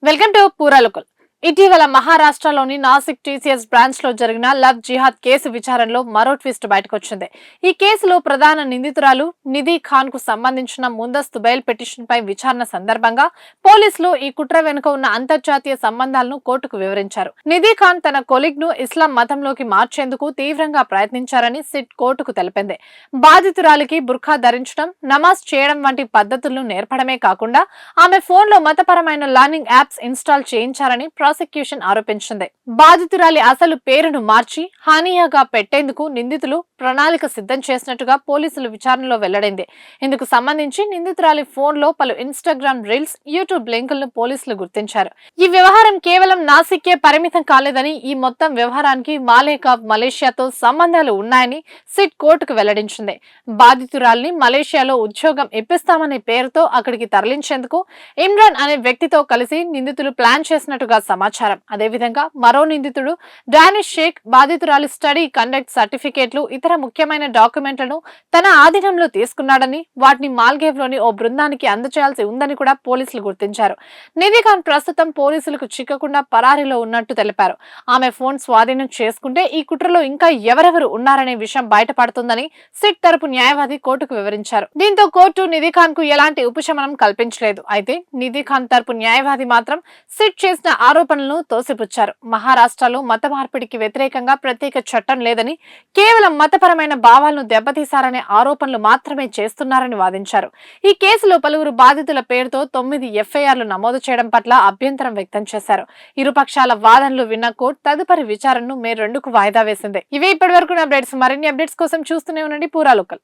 Welcome to పూరాలుకల్. ఇటీవల మహారాష్ట్రలోని Nashik TCS branch లో జరిగిన లవ్ జిహాద్ కేసు విచారణలో మరో ట్విస్ట్ బయటకొచ్చింది. ఈ కేసులో ప్రధాన నిందితురాలు నిధి ఖాన్ కు సంబంధించిన ముందస్తు బెయిల్ పిటిషన్ పై విచారణ సందర్భంగా పోలీసులు ఈ కుట్ర వెనుక ఉన్న అంతర్జాతీయ సంబంధాలను కోర్టుకు వివరించారు. నిధి ఖాన్ తన కొలీగ్ ను ఇస్లాం మతంలోకి మార్చేందుకు తీవ్రంగా ప్రయత్నించారని సిట్ కోర్టుకు తెలిపింది. బాధితురాలికి బుర్ఖా ధరించడం, నమాజ్ చేయడం వంటి పద్ధతులను నేర్పడమే కాకుండా ఆమె ఫోన్ లో మతపరమైన లర్నింగ్ యాప్స్ ఇన్స్టాల్ చేయించారని ప్రాసిక్యూషన్ ఆరోపించింది. బాధితురాలి అసలు పేరును మార్చి హానియాగా పెట్టేందుకు నిందితులు ప్రణాళిక సిద్ధం చేసినట్టుగా పోలీసులు విచారణలో వెల్లడైంది. ఇందుకు సంబంధించి నిందితురాలి ఫోన్ లో పలు ఇన్స్టాగ్రామ్ రీల్స్, యూట్యూబ్ లింకులను పోలీసులు గుర్తించారు. ఈ వ్యవహారం కేవలం నాసిక్కే పరిమితం కాలేదని, ఈ మొత్తం వ్యవహారానికి మాలేగావ్, మలేషియాతో సంబంధాలు ఉన్నాయని సిట్ కోర్టుకు వెల్లడించింది. బాధితురాలిని మలేషియాలో ఉద్యోగం ఇప్పిస్తామనే పేరుతో అక్కడికి తరలించేందుకు ఇమ్రాన్ అనే వ్యక్తితో కలిసి నిందితులు ప్లాన్ చేసినట్టుగా సమాచారం. అదేవిధంగా మరో నిందితుడు డానిష్ షేక్ బాధితురాలి స్టడీ కండక్ట్ సర్టిఫికేట్లు, ఇతర ముఖ్యమైన డాక్యుమెంట్లను తన ఆధీనంలో తీసుకున్నాడని, వాటిని మాల్గేవ్ లోని ఓ బృందానికి అందజేయాల్సి ఉందని కూడా పోలీసులు గుర్తించారు. నిధి ఖాన్ ప్రస్తుతం పోలీసులకు చిక్కకుండా పరారీలో ఉన్నట్టు తెలిపారు. ఆమె ఫోన్ స్వాధీనం చేసుకుంటే ఈ కుట్రలో ఇంకా ఎవరెవరు ఉన్నారనే విషయం బయటపడుతుందని సిట్ తరపు న్యాయవాది కోర్టుకు వివరించారు. దీంతో కోర్టు నిధి ఖాన్ కు ఎలాంటి ఉపశమనం కల్పించలేదు. అయితే నిధి ఖాన్ తరపు న్యాయవాది మాత్రం సిట్ చేసిన ఆరోపణలను తోసిపుచ్చారు. మహారాష్ట్రలో మత మార్పిడికి వ్యతిరేకంగా ప్రత్యేక చట్టం లేదని, కేవలం మతపరమైన భావాలను దెబ్బతీశారనే ఆరోపణలు మాత్రమే చేస్తున్నారని వాదించారు. ఈ కేసులో పలువురు బాధితుల పేరుతో 9 ఎఫ్ఐఆర్లు నమోదు చేయడం పట్ల అభ్యంతరం వ్యక్తం చేశారు. ఇరుపక్షాల వాదనలు విన్న కోర్టు తదుపరి విచారణను మే 2కు వాయిదా వేసింది. ఇవే ఇప్పటి వరకు అప్డేట్స్. మరిన్ని అప్డేట్స్ కోసం చూస్తూనే ఉండండి పూరాలోకల్.